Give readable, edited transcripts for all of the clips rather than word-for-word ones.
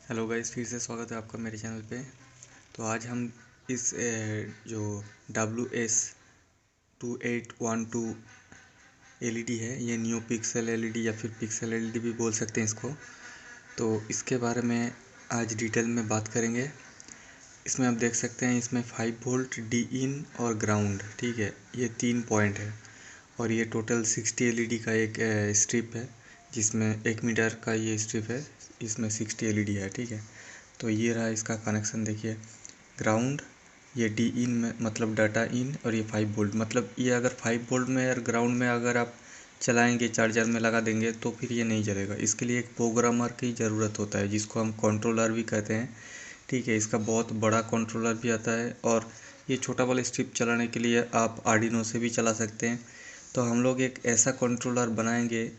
Hello guys, फिर से स्वागत है आपका मेरे चैनल पे। तो आज हम इस जो WS2812 LED है, ये न्यू पिक्सल LED या फिर पिक्सल LED भी बोल सकते हैं इसको। तो इसके बारे में आज डिटेल में बात करेंगे। इसमें आप देख सकते हैं, इसमें 5 वोल्ट डी इन और ग्राउंड, ठीक है, ये 3 पॉइंट है। और ये टोटल 60 LED का एक स्ट्रिप है, जिसमें 1 मीटर का ये स्ट्रिप है, इसमें 60 LED है, ठीक है। तो ये रहा इसका कनेक्शन, देखिए ग्राउंड, ये डी इन में मतलब डाटा इन, और ये 5 वोल्ट मतलब ये अगर 5 वोल्ट में और ग्राउंड में अगर आप चलाएंगे, चार्जर में लगा देंगे तो फिर ये नहीं चलेगा। इसके लिए एक प्रोग्रामर की ज़रूरत होता है, जिसको हम कंट्रोलर भी कहते हैं, ठीक है। इसका बहुत बड़ा कंट्रोलर भी आता है, और ये छोटा वाला स्ट्रिप चलाने के लिए आप आर्डिनो से भी चला सकते हैं। तो हम लोग एक ऐसा कंट्रोलर बनाएंगे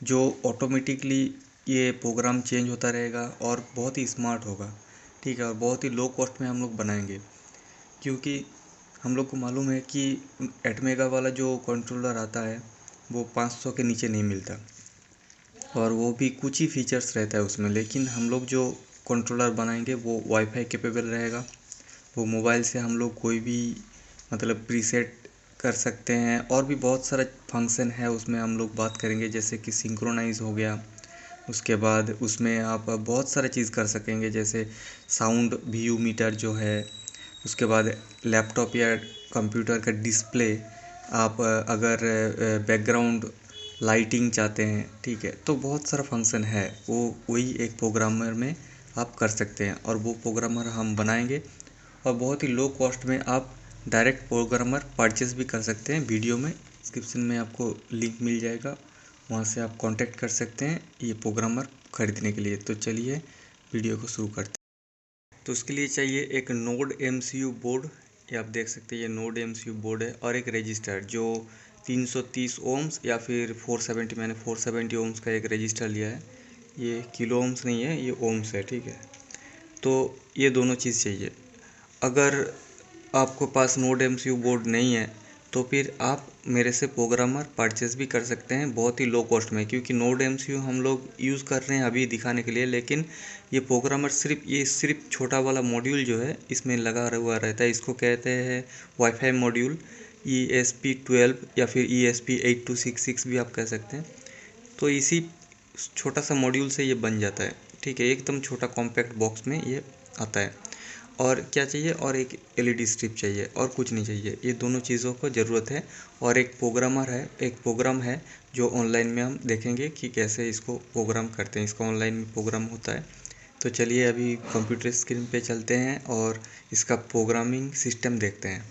जो ऑटोमेटिकली ये प्रोग्राम चेंज होता रहेगा और बहुत ही स्मार्ट होगा, ठीक है। और बहुत ही लो कॉस्ट में हम लोग बनाएंगे, क्योंकि हम लोग को मालूम है कि एटमेगा वाला जो कंट्रोलर आता है वो 500 के नीचे नहीं मिलता, और वो भी कुछ ही फीचर्स रहता है उसमें। लेकिन हम लोग जो कंट्रोलर बनाएंगे वो वाईफाई कैपेबल रहेगा। वो मोबाइल से हम लोग कोई भी मतलब प्रीसेट कर सकते हैं, और भी बहुत सारा फंक्शन है उसमें हम लोग बात करेंगे, जैसे कि सिंक्रोनाइज़ हो गया। उसके बाद उसमें आप बहुत सारा चीज़ कर सकेंगे, जैसे साउंड व्यू मीटर जो है। उसके बाद लैपटॉप या कंप्यूटर का डिस्प्ले, आप अगर बैकग्राउंड लाइटिंग चाहते हैं, ठीक है, तो बहुत सारा फंक्शन है, वो वही एक प्रोग्रामर में आप कर सकते हैं। और वो प्रोग्रामर हम बनाएंगे, और बहुत ही लो कॉस्ट में आप डायरेक्ट प्रोग्रामर परचेज़ भी कर सकते हैं। वीडियो में डिस्क्रिप्शन में आपको लिंक मिल जाएगा, वहाँ से आप कांटेक्ट कर सकते हैं ये प्रोग्रामर ख़रीदने के लिए। तो चलिए वीडियो को शुरू करते हैं। तो उसके लिए चाहिए एक नोड MCU बोर्ड, ये आप देख सकते हैं, ये नोड MCU बोर्ड है, और एक रजिस्टर जो 330 ओम्स या फिर 470, मैंने 470 ओम्स का एक रजिस्टर लिया है। ये किलो ओम्स नहीं है, ये ओम्स है, ठीक है। तो ये दोनों चीज़ चाहिए। अगर आपको पास नोड MCU बोर्ड नहीं है तो फिर आप मेरे से प्रोग्रामर परचेज़ भी कर सकते हैं बहुत ही लो कॉस्ट में, क्योंकि नोड MCU हम लोग यूज़ कर रहे हैं अभी दिखाने के लिए। लेकिन ये प्रोग्रामर सिर्फ छोटा वाला मॉड्यूल जो है इसमें लगा हुआ रहता है, इसको कहते हैं वाईफाई मॉड्यूल, ESP12 या फिर ESP8266 भी आप कह सकते हैं। तो इसी छोटा सा मॉड्यूल से ये बन जाता है, ठीक है, एकदम छोटा कॉम्पैक्ट बॉक्स में ये आता है। और क्या चाहिए, और एक LED स्ट्रिप चाहिए, और कुछ नहीं चाहिए। ये दोनों चीज़ों को ज़रूरत है। और एक प्रोग्रामर है, एक प्रोग्राम है जो ऑनलाइन में हम देखेंगे कि कैसे इसको प्रोग्राम करते हैं। इसका ऑनलाइन में प्रोग्राम होता है। तो चलिए अभी कंप्यूटर स्क्रीन पे चलते हैं और इसका प्रोग्रामिंग सिस्टम देखते हैं।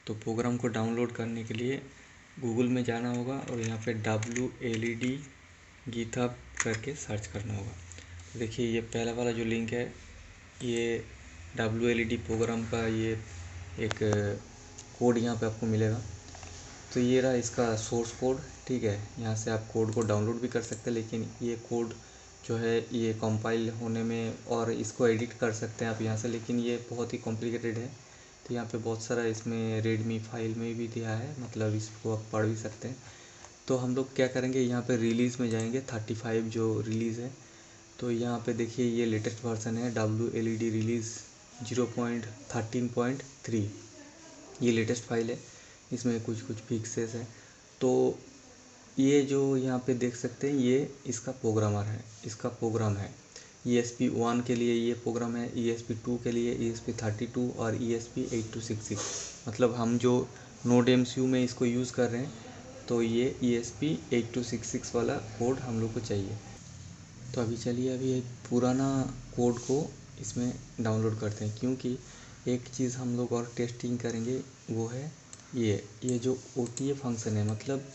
तो प्रोग्राम को डाउनलोड करने के लिए गूगल में जाना होगा, और यहाँ पे WLED गीथअप करके सर्च करना होगा। तो देखिए ये पहला वाला जो लिंक है, ये WLED प्रोग्राम का ये एक कोड यहाँ पे आपको मिलेगा। तो ये रहा इसका सोर्स कोड, ठीक है। यहाँ से आप कोड को डाउनलोड भी कर सकते हैं, लेकिन ये कोड जो है ये कंपाइल होने में, और इसको एडिट कर सकते हैं आप यहाँ से, लेकिन ये बहुत ही कॉम्प्लिकेटेड है। तो यहाँ पे बहुत सारा इसमें रेडमी फाइल में भी दिया है, मतलब इसको आप पढ़ भी सकते हैं। तो हम लोग क्या करेंगे, यहाँ पे रिलीज़ में जाएंगे, 35 जो रिलीज़ है। तो यहाँ पे देखिए ये लेटेस्ट वर्जन है, WLED रिलीज़ 0.13.3, ये लेटेस्ट फाइल है। इसमें कुछ कुछ फिक्सेस है। तो ये जो यहाँ पे देख सकते हैं, ये इसका प्रोग्रामर है, इसका प्रोग्राम है। ESP1 के लिए ये प्रोग्राम है, ESP2 के लिए, ESP32 और ESP8266। मतलब हम जो नोड MCU में इसको यूज़ कर रहे हैं, तो ये ESP8266 वाला कोड हम लोग को चाहिए। तो अभी चलिए अभी एक पुराना कोड को इसमें डाउनलोड करते हैं, क्योंकि एक चीज़ हम लोग और टेस्टिंग करेंगे, वो है ये जो OTA फंक्शन है। मतलब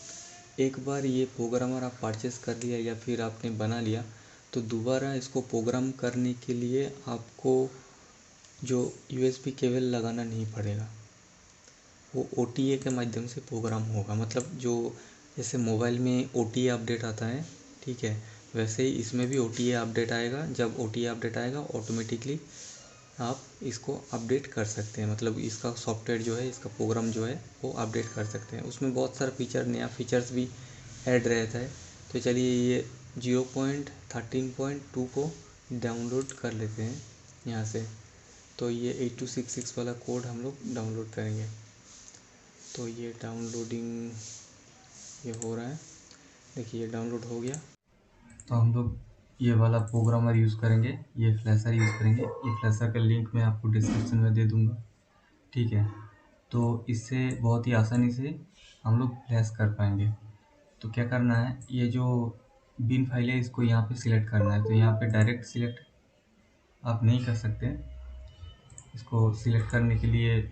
एक बार ये प्रोग्रामर आप परचेस कर लिया या फिर आपने बना लिया, तो दोबारा इसको प्रोग्राम करने के लिए आपको जो USB केबल लगाना नहीं पड़ेगा, वो OTA के माध्यम से प्रोग्राम होगा। मतलब जो जैसे मोबाइल में OTA अपडेट आता है, ठीक है, वैसे ही इसमें भी OTA अपडेट आएगा। जब OTA अपडेट आएगा ऑटोमेटिकली आप इसको अपडेट कर सकते हैं, मतलब इसका सॉफ्टवेयर जो है, इसका प्रोग्राम जो है वो अपडेट कर सकते हैं। उसमें बहुत सारा फीचर, नया फीचर्स भी ऐड रहता है। तो चलिए ये 0.13.2 को डाउनलोड कर लेते हैं यहाँ से। तो ये 8266 वाला कोड हम लोग डाउनलोड करेंगे। तो ये डाउनलोडिंग ये हो रहा है, देखिए ये डाउनलोड हो गया। तो हम लोग ये वाला प्रोग्रामर यूज़ करेंगे, ये फ्लैशर यूज़ करेंगे। ये फ्लैशर का लिंक मैं आपको डिस्क्रिप्शन में दे दूँगा, ठीक है। तो इससे बहुत ही आसानी से हम लोग फ्लैश कर पाएंगे। तो क्या करना है, ये जो बिन फाइल है इसको यहाँ पे सिलेक्ट करना है। तो यहाँ पे डायरेक्ट सिलेक्ट आप नहीं कर सकते, इसको सिलेक्ट करने के लिए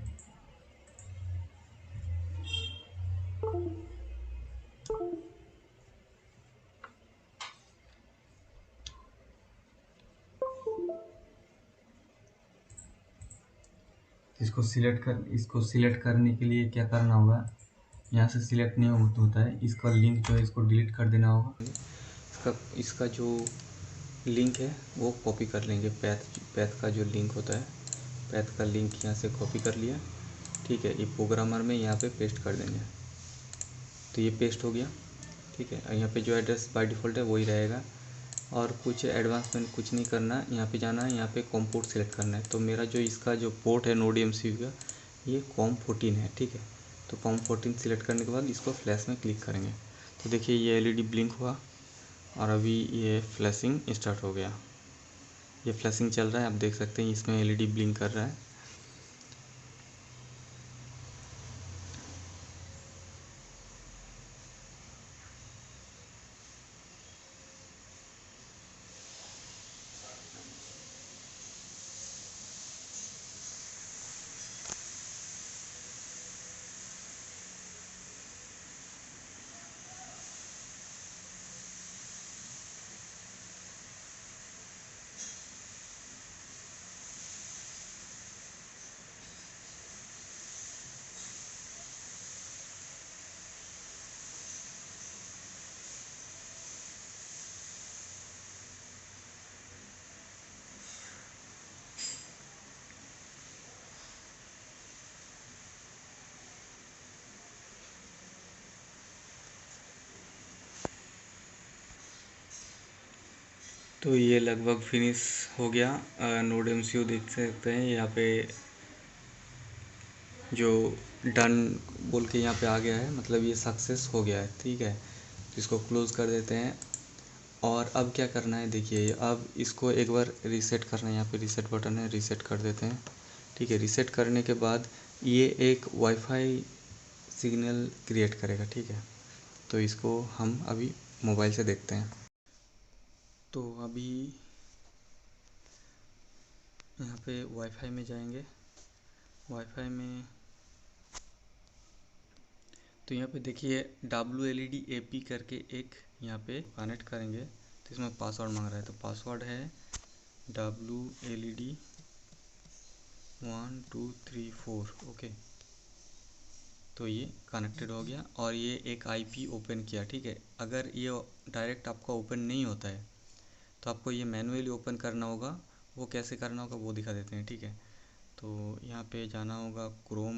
इसको सिलेक्ट करने के लिए क्या करना होगा, यहाँ से सिलेक्ट नहीं होता है, इसका लिंक जो है इसको डिलीट कर देना होगा। इसका जो लिंक है वो कॉपी कर लेंगे, पैथ का जो लिंक होता है, पैथ का लिंक यहाँ से कॉपी कर लिया, ठीक है। ये प्रोग्रामर में यहाँ पे पेस्ट कर देंगे। तो ये पेस्ट हो गया, ठीक है। और यहाँ पे जो एड्रेस बाय डिफ़ॉल्ट है वही रहेगा, और कुछ एडवांसमेंट कुछ नहीं करना। यहाँ पे जाना है, यहाँ पे कॉम पोर्ट सिलेक्ट करना है। तो मेरा जो इसका जो पोर्ट है नोड MCU का, ये COM14 है, ठीक है। तो COM14 सिलेक्ट करने के बाद इसको फ्लैश में क्लिक करेंगे। तो देखिए ये LED ब्लिंक हुआ और अभी ये फ्लैशिंग स्टार्ट हो गया। ये फ्लैशिंग चल रहा है, आप देख सकते हैं इसमें LED ब्लिंक कर रहा है। तो ये लगभग फिनिश हो गया। नोड MCU देख सकते हैं यहाँ पे जो डन बोल के यहाँ पे आ गया है, मतलब ये सक्सेस हो गया है, ठीक है। तो इसको क्लोज़ कर देते हैं। और अब क्या करना है, देखिए अब इसको एक बार रीसेट करना है। यहाँ पे रीसेट बटन है, रीसेट कर देते हैं, ठीक है। रीसेट करने के बाद ये एक वाईफाई सिग्नल क्रिएट करेगा, ठीक है। तो इसको हम अभी मोबाइल से देखते हैं। तो अभी यहाँ पे वाईफाई में जाएंगे। वाईफाई में तो यहाँ पे देखिए WLED-AP करके एक यहाँ पे कनेक्ट करेंगे। तो इसमें पासवर्ड मांग रहा है, तो पासवर्ड है WLED1234, ओके। तो ये कनेक्टेड हो गया और ये एक IP ओपन किया, ठीक है। अगर ये डायरेक्ट आपका ओपन नहीं होता है तो आपको ये मैनुअली ओपन करना होगा। वो कैसे करना होगा वो दिखा देते हैं, ठीक है। तो यहाँ पे जाना होगा क्रोम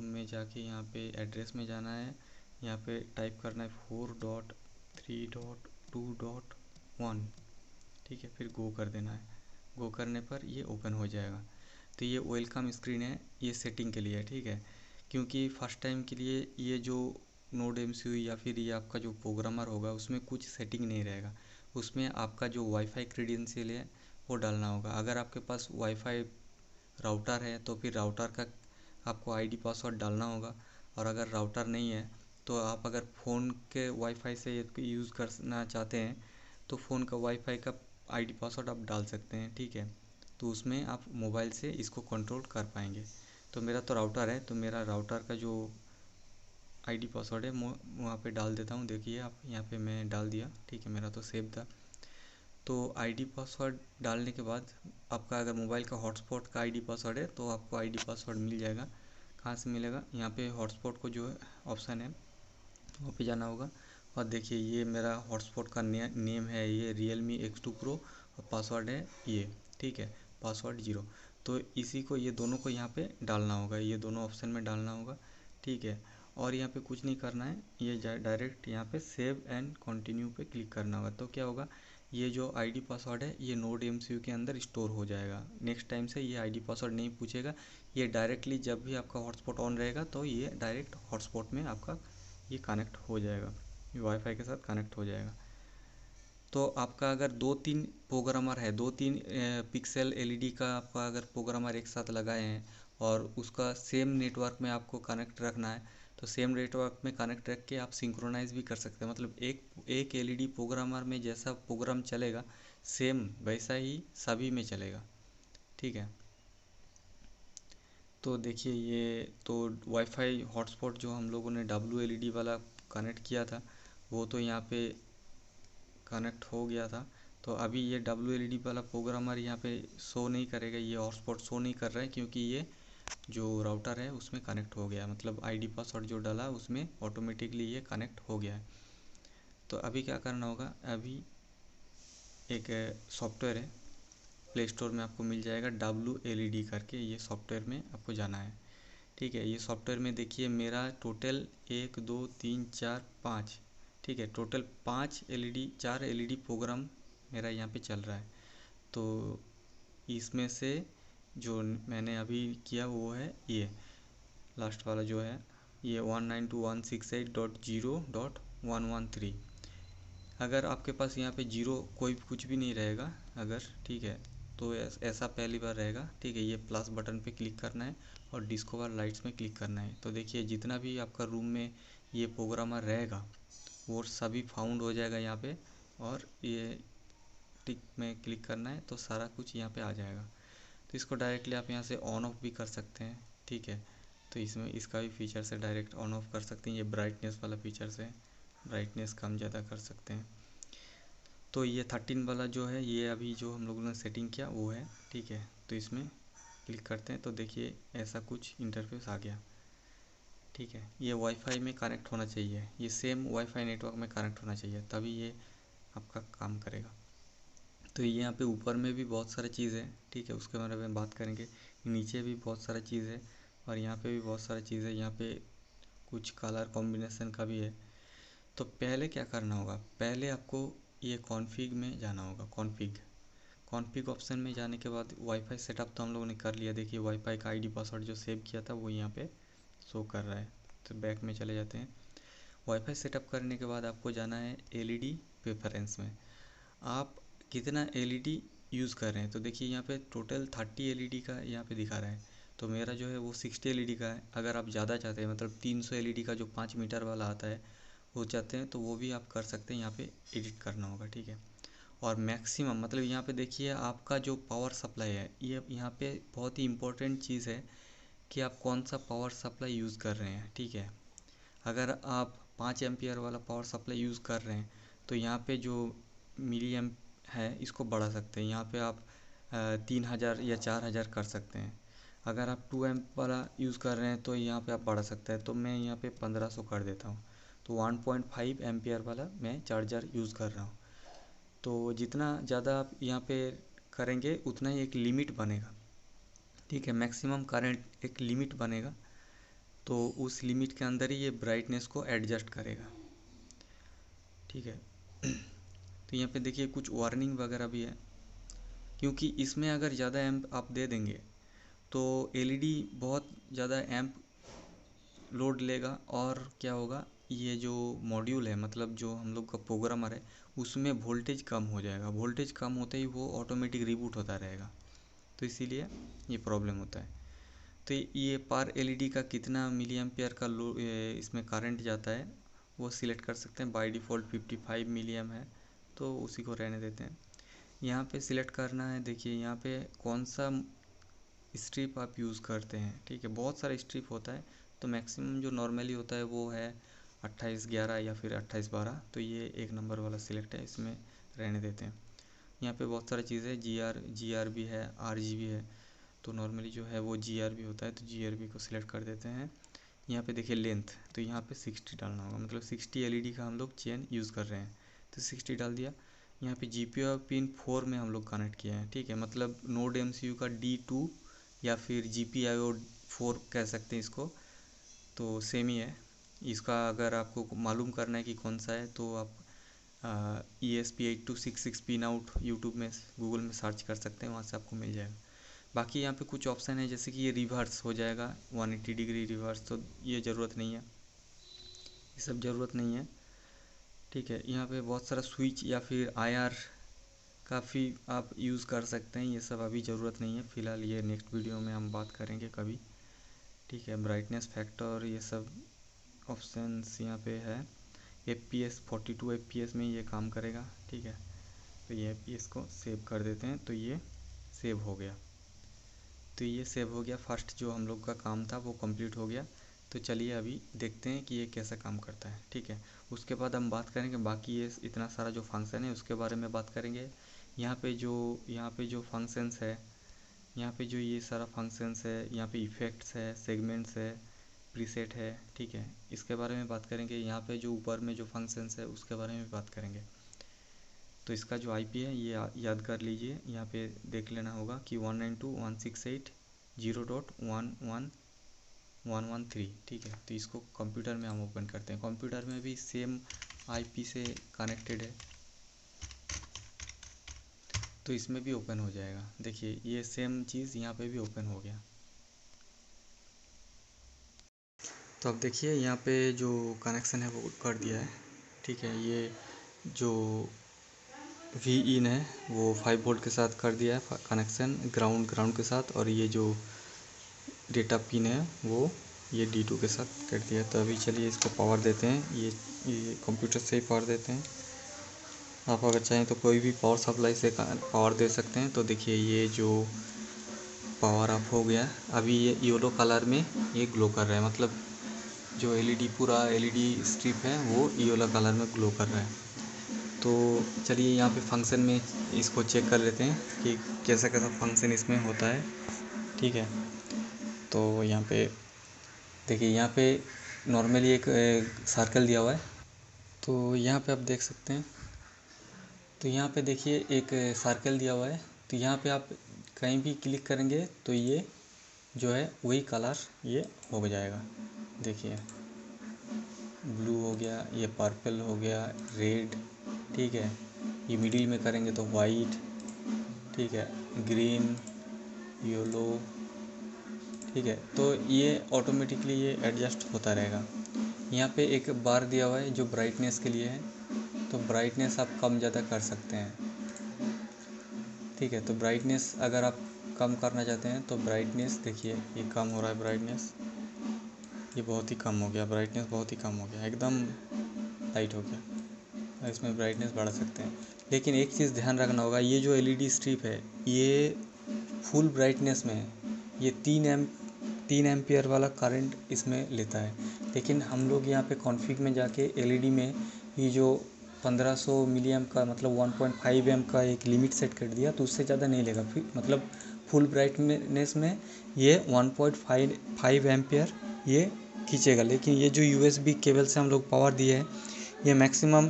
में जाके यहाँ पे एड्रेस में जाना है। यहाँ पे टाइप करना है 4.3.2.1, ठीक है। फिर गो कर देना है। गो करने पर ये ओपन हो जाएगा। तो ये वेलकम स्क्रीन है, ये सेटिंग के लिए है, ठीक है। क्योंकि फर्स्ट टाइम के लिए ये जो नोड MCU या फिर ये आपका जो प्रोग्रामर होगा उसमें कुछ सेटिंग नहीं रहेगा। उसमें आपका जो वाईफाई क्रेडेंशियल है वो डालना होगा। अगर आपके पास वाईफाई राउटर है तो फिर राउटर का आपको ID पासवर्ड डालना होगा। और अगर राउटर नहीं है तो आप अगर फ़ोन के वाईफाई से यूज़ करना चाहते हैं तो फ़ोन का वाईफाई का ID पासवर्ड आप डाल सकते हैं, ठीक है। तो उसमें आप मोबाइल से इसको कंट्रोल कर पाएंगे। तो मेरा तो राउटर है, तो मेरा राउटर का जो ID पासवर्ड है वहाँ पे डाल देता हूँ। देखिए आप यहाँ पे मैं डाल दिया, ठीक है। मेरा तो सेव था। तो ID पासवर्ड डालने के बाद आपका अगर मोबाइल का हॉटस्पॉट का ID पासवर्ड है तो आपको ID पासवर्ड मिल जाएगा। कहाँ से मिलेगा, यहाँ पे हॉटस्पॉट को जो है ऑप्शन है वहाँ पे जाना होगा। और देखिए ये मेरा हॉटस्पॉट का नेम है, ये Realme X2 Pro और पासवर्ड है ये, ठीक है, पासवर्ड 0। तो इसी को ये दोनों को यहाँ पे डालना होगा, ये दोनों ऑप्शन में डालना होगा, ठीक है। और यहाँ पे कुछ नहीं करना है, ये डायरेक्ट यहाँ पे सेव एंड कंटिन्यू पे क्लिक करना होगा। तो क्या होगा, ये जो आईडी पासवर्ड है ये नोड एमसीयू के अंदर स्टोर हो जाएगा। नेक्स्ट टाइम से ये आईडी पासवर्ड नहीं पूछेगा, ये डायरेक्टली जब भी आपका हॉटस्पॉट ऑन रहेगा तो ये डायरेक्ट हॉटस्पॉट में आपका ये कनेक्ट हो जाएगा, वाईफाई के साथ कनेक्ट हो जाएगा। तो आपका अगर 2-3 प्रोग्रामर है, 2-3 पिक्सल एलईडी का आपका अगर प्रोग्रामर एक साथ लगाए हैं और उसका सेम नेटवर्क में आपको कनेक्ट रखना है, तो सेम नेटवर्क में कनेक्ट रख के आप सिंक्रोनाइज़ भी कर सकते हैं। मतलब एक एलईडी प्रोग्रामर में जैसा प्रोग्राम चलेगा सेम वैसा ही सभी में चलेगा, ठीक है। तो देखिए ये तो वाईफाई हॉटस्पॉट जो हम लोगों ने WLED वाला कनेक्ट किया था वो तो यहाँ पे कनेक्ट हो गया था। तो अभी ये WLED वाला प्रोग्रामर यहाँ पे शो नहीं करेगा, ये हॉटस्पॉट शो नहीं कर रहा है क्योंकि ये जो राउटर है उसमें कनेक्ट हो गया, मतलब आईडी पासवर्ड जो डाला उसमें ऑटोमेटिकली ये कनेक्ट हो गया है। तो अभी क्या करना होगा, अभी एक सॉफ्टवेयर है प्ले स्टोर में आपको मिल जाएगा WLED करके, ये सॉफ्टवेयर में आपको जाना है, ठीक है। ये सॉफ्टवेयर में देखिए मेरा टोटल 1 2 3 4 5, ठीक है, टोटल 5 एलईडी 4 एलईडी प्रोग्राम मेरा यहाँ पे चल रहा है। तो इसमें से जो मैंने अभी किया वो है ये लास्ट वाला जो है ये 192.168.0.113। अगर आपके पास यहाँ पे जीरो कोई कुछ भी नहीं रहेगा अगर, ठीक है, तो ऐसा पहली बार रहेगा, ठीक है। ये प्लस बटन पे क्लिक करना है और डिस्कवर लाइट्स में क्लिक करना है। तो देखिए जितना भी आपका रूम में ये प्रोग्रामर रहेगा वो सभी फाउंड हो जाएगा यहाँ पे, और ये टिक में क्लिक करना है तो सारा कुछ यहाँ पे आ जाएगा। तो इसको डायरेक्टली आप यहाँ से ऑन ऑफ भी कर सकते हैं, ठीक है। तो इसमें इसका भी फीचर से डायरेक्ट ऑन ऑफ कर सकते हैं, ये ब्राइटनेस वाला फीचर से ब्राइटनेस कम ज़्यादा कर सकते हैं। तो ये 13 वाला जो है ये अभी जो हम लोगों ने सेटिंग किया वो है, ठीक है। तो इसमें क्लिक करते हैं तो देखिए ऐसा कुछ इंटरफेस आ गया, ठीक है। ये वाईफाई में कनेक्ट होना चाहिए, ये सेम वाईफाई नेटवर्क में कनेक्ट होना चाहिए तभी ये आपका काम करेगा। तो ये यहाँ पे ऊपर में भी बहुत सारी चीज़ है, ठीक है, उसके बारे में बात करेंगे। नीचे भी बहुत सारी चीज़ है और यहाँ पे भी बहुत सारी चीज़ है, यहाँ पे कुछ कलर कॉम्बिनेशन का भी है। तो पहले क्या करना होगा, पहले आपको ये कॉन्फ़िग में जाना होगा। कॉन्फ़िग ऑप्शन में जाने के बाद वाईफाई सेटअप तो हम लोगों ने कर लिया। देखिए वाईफाई का आईडी पासवर्ड जो सेव किया था वो यहाँ पे शो कर रहा है। तो बैक में चले जाते हैं। वाईफाई सेटअप करने के बाद आपको जाना है एलईडी प्रेफरेंस में। आप कितना एलईडी यूज़ कर रहे हैं, तो देखिए यहाँ पे टोटल 30 एलईडी का यहाँ पे दिखा रहा है। तो मेरा जो है वो 60 एलईडी का है। अगर आप ज़्यादा चाहते हैं, मतलब 300 एलईडी का जो 5 मीटर वाला आता है वो चाहते हैं तो वो भी आप कर सकते हैं। यहाँ पे एडिट करना होगा, ठीक है। और मैक्सिमम मतलब यहाँ पे देखिए आपका जो पावर सप्लाई है, ये यहाँ पे बहुत ही इम्पोर्टेंट चीज़ है कि आप कौन सा पावर सप्लाई यूज़ कर रहे हैं, ठीक है। अगर आप 5 एम्पियर वाला पावर सप्लाई यूज़ कर रहे हैं तो यहाँ पे जो मिली एम्प है इसको बढ़ा सकते हैं। यहाँ पे आप 3000 या 4000 कर सकते हैं। अगर आप 2 एम्प वाला यूज़ कर रहे हैं तो यहाँ पे आप बढ़ा सकते हैं। तो मैं यहाँ पे 1500 कर देता हूँ। तो 1.5 एम्पियर वाला मैं चार्जर यूज़ कर रहा हूँ। तो जितना ज़्यादा आप यहाँ पे करेंगे उतना ही एक लिमिट बनेगा, ठीक है। मैक्सिमम करंट एक लिमिट बनेगा, तो उस लिमिट के अंदर ही ये ब्राइटनेस को एडजस्ट करेगा, ठीक है। तो यहाँ पे देखिए कुछ वार्निंग वगैरह भी है, क्योंकि इसमें अगर ज़्यादा एम्प आप दे देंगे तो एलईडी बहुत ज़्यादा एम्प लोड लेगा और क्या होगा, ये जो मॉड्यूल है मतलब जो हम लोग का प्रोग्रामर है उसमें वोल्टेज कम हो जाएगा। वोल्टेज कम होते ही वो ऑटोमेटिक रिबूट होता रहेगा, तो इसीलिए ये प्रॉब्लम होता है। तो ये पर एलईडी का कितना मिली एम्पियर का लो इसमें करंट जाता है वो सिलेक्ट कर सकते हैं। बाय डिफ़ॉल्ट 55 मिली एम है तो उसी को रहने देते हैं। यहाँ पे सिलेक्ट करना है, देखिए यहाँ पे कौन सा स्ट्रिप आप यूज़ करते हैं, ठीक है। बहुत सारा स्ट्रिप होता है, तो मैक्सिमम जो नॉर्मली होता है वो है 2811 या फिर 2812। तो ये 1 नंबर वाला सिलेक्ट है, इसमें रहने देते हैं। यहाँ पे बहुत सारी चीज़ें जी आर भी है, RGB है। तो नॉर्मली जो है वो GRB होता है, तो GRB को सिलेक्ट कर देते हैं। यहाँ पे देखिए लेंथ, तो यहाँ पे 60 डालना होगा, मतलब 60 एलईडी का हम लोग चेन यूज़ कर रहे हैं तो 60 डाल दिया। यहाँ पे GPIO पिन 4 में हम लोग कनेक्ट किए हैं, ठीक है। मतलब नोड MCU का D2 या फिर GPIO 4 कह सकते हैं इसको, तो सेम ही है। इसका अगर आपको मालूम करना है कि कौन सा है तो आप ESP8266 पिन आउट यूट्यूब में गूगल में सर्च कर सकते हैं, वहाँ से आपको मिल जाएगा। बाकी यहाँ पे कुछ ऑप्शन है जैसे कि ये रिवर्स हो जाएगा 180 डिग्री रिवर्स, तो ये ज़रूरत नहीं है, ये सब ज़रूरत नहीं है। ठीक है, यहाँ पे बहुत सारा स्विच या फिर IR काफ़ी आप यूज़ कर सकते हैं, ये सब अभी ज़रूरत नहीं है फ़िलहाल, ये नेक्स्ट वीडियो में हम बात करेंगे कभी। ठीक है, ब्राइटनेस फैक्टर ये सब ऑप्शंस यहाँ पे है। FPS 42 FPS में ये काम करेगा। ठीक है, तो ये FPS को सेव कर देते हैं, तो ये सेव हो गया। तो ये सेव हो गया, फर्स्ट जो हम लोग का काम था वो कंप्लीट हो गया। तो चलिए अभी देखते हैं कि ये कैसा काम करता है। ठीक है, उसके बाद हम बात करेंगे बाकी ये इतना सारा जो फंक्शन है उसके बारे में बात करेंगे। यहाँ पे जो फंक्शंस है, यहाँ पे जो ये सारा फंक्शंस है, यहाँ पे इफ़ेक्ट्स है, सेगमेंट्स है, प्रीसेट है। ठीक है, इसके बारे में बात करेंगे। यहाँ पे जो ऊपर में जो फंक्शंस है उसके बारे में बात करेंगे। तो इसका जो IP है ये याद कर लीजिए, यहाँ पे देख लेना होगा कि 192.168.0.11.113। ठीक है, तो इसको कंप्यूटर में हम ओपन करते हैं। कंप्यूटर में भी सेम IP से कनेक्टेड है, तो इसमें भी ओपन हो जाएगा। देखिए ये सेम चीज़ यहाँ पे भी ओपन हो गया। तो अब देखिए यहाँ पे जो कनेक्शन है वो कर दिया है। ठीक है, ये जो Vin है वो 5 वोल्ट के साथ कर दिया है कनेक्शन, ग्राउंड के साथ, और ये जो डेटा पिन है वो ये D2 के साथ कर दिया है। तो अभी चलिए इसको पावर देते हैं, ये कंप्यूटर से ही पावर देते हैं। आप अगर चाहें तो कोई भी पावर सप्लाई से पावर दे सकते हैं। तो देखिए ये जो पावर ऑफ हो गया, अभी ये येलो कलर में ये ग्लो कर रहा है, मतलब जो पूरा LED स्ट्रिप है वो येलो कलर में ग्लो कर रहा है। तो चलिए यहाँ पे फंक्शन में इसको चेक कर लेते हैं कि कैसा कैसा फंक्शन इसमें होता है। ठीक है, तो यहाँ पे देखिए, यहाँ पे नॉर्मली एक सर्कल दिया हुआ है, तो यहाँ पे आप देख सकते हैं। तो यहाँ पे देखिए एक सर्कल दिया हुआ है, तो यहाँ पे आप कहीं भी क्लिक करेंगे तो ये जो है वही कलर ये हो जाएगा। देखिए ब्लू हो गया, ये पर्पल हो गया, रेड। ठीक है, ये मिडिल में करेंगे तो वाइट। ठीक है, ग्रीन, येलो। ठीक है, तो ये ऑटोमेटिकली ये एडजस्ट होता रहेगा। यहाँ पे एक बार दिया हुआ है जो ब्राइटनेस के लिए है, तो ब्राइटनेस आप कम ज़्यादा कर सकते हैं। ठीक है, तो ब्राइटनेस अगर आप कम करना चाहते हैं तो ब्राइटनेस देखिए ये कम हो रहा है, ब्राइटनेस ये बहुत ही कम हो गया, ब्राइटनेस बहुत ही कम हो गया, एकदम लाइट हो गया। इसमें ब्राइटनेस बढ़ा सकते हैं, लेकिन एक चीज़ ध्यान रखना होगा, ये जो LED स्ट्रिप है ये फुल ब्राइटनेस में है, ये 3 एम्पियर वाला करंट इसमें लेता है। लेकिन हम लोग यहाँ पे कॉन्फ़िग में जाके LED में ये जो 1500 मिली एम्प का, मतलब 1.5 एम्प का एक लिमिट सेट कर दिया, तो उससे ज़्यादा नहीं लेगा। फिर मतलब फुल ब्राइटनेस में ये 1.5 एम्पियर ये खींचेगा। लेकिन ये जो USB केबल से हम लोग पावर दिए है ये मैक्सिमम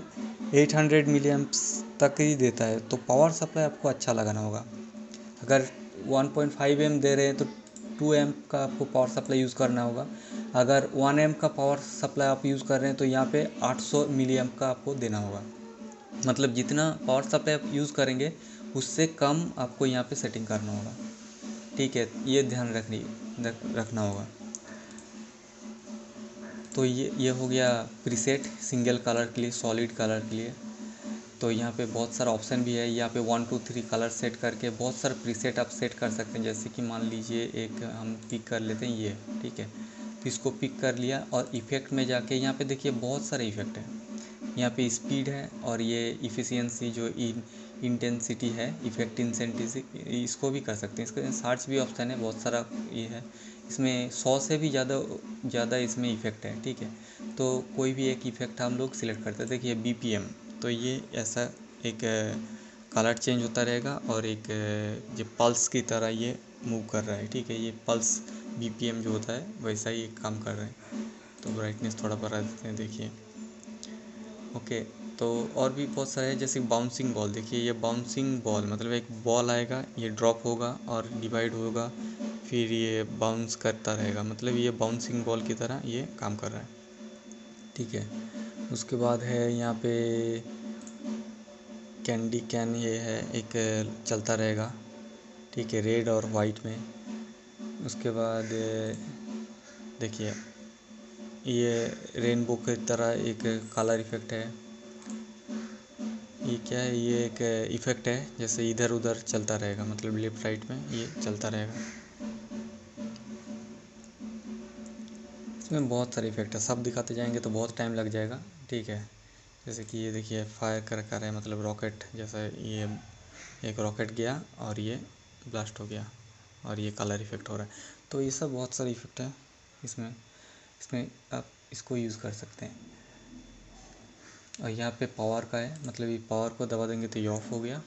800 मिली एम्प्स तक ही देता है। तो पावर सप्लाई आपको अच्छा लगाना होगा। अगर 1.5 एम दे रहे हैं तो 2 एम का आपको पावर सप्लाई यूज़ करना होगा। अगर 1 एम का पावर सप्लाई आप यूज़ कर रहे हैं तो यहाँ पे 800 मिली एम का आपको देना होगा। मतलब जितना पावर सप्लाई आप यूज़ करेंगे उससे कम आपको यहाँ पे सेटिंग करना होगा। ठीक है, ये ध्यान रखना होगा। तो ये हो गया प्रीसेट सिंगल कलर के लिए, सॉलिड कलर के लिए। तो यहाँ पे बहुत सारा ऑप्शन भी है, यहाँ पे 1 2 3 कलर सेट करके बहुत सारे प्रीसेट आप सेट कर सकते हैं। जैसे कि मान लीजिए एक हम पिक कर लेते हैं ये। ठीक है, तो इसको पिक कर लिया और इफ़ेक्ट में जाके यहाँ पे देखिए बहुत सारे इफ़ेक्ट हैं। यहाँ पे स्पीड है और ये इफ़िशियंसी जो इंटेंसिटी है, इफ़ेक्ट इंटेंसिटी, इसको भी कर सकते हैं। इसका सर्च भी ऑप्शन है, बहुत सारा ये है। इसमें 100 से भी ज़्यादा इसमें इफ़ेक्ट है। ठीक है, तो कोई भी एक इफ़ेक्ट हम लोग सिलेक्ट करते हैं। देखिए BPM, तो ये ऐसा एक कलर चेंज होता रहेगा और एक जो पल्स की तरह ये मूव कर रहा है। ठीक है, ये पल्स BPM जो होता है वैसा ही काम कर रहा है। तो ब्राइटनेस थोड़ा बढ़ा देते हैं, देखिए। ओके, तो और भी बहुत सारे हैं, जैसे बाउंसिंग बॉल। देखिए ये बाउंसिंग बॉल मतलब एक बॉल आएगा, ये ड्रॉप होगा और डिवाइड होगा, फिर ये बाउंस करता रहेगा, मतलब ये बाउंसिंग बॉल की तरह ये काम कर रहा है। ठीक है, उसके बाद है यहाँ पे कैंडी कैन ये है एक चलता रहेगा, ठीक है, रेड और वाइट में। उसके बाद देखिए ये रेनबो की तरह एक कलर इफेक्ट है। ये क्या है, ये एक इफेक्ट है, जैसे इधर उधर चलता रहेगा, मतलब लेफ्ट राइट में ये चलता रहेगा। इसमें बहुत सारे इफेक्ट है, सब दिखाते जाएंगे तो बहुत टाइम लग जाएगा, ठीक है। जैसे कि ये देखिए फायर क्रैकर है, मतलब रॉकेट जैसा, ये एक रॉकेट गया और ये ब्लास्ट हो गया और ये कलर इफेक्ट हो रहा है। तो ये सब बहुत सारे इफेक्ट है इसमें इसमें आप इसको यूज़ कर सकते हैं। और यहाँ पे पावर का है, मतलब ये पावर को दबा देंगे तो ये ऑफ हो गया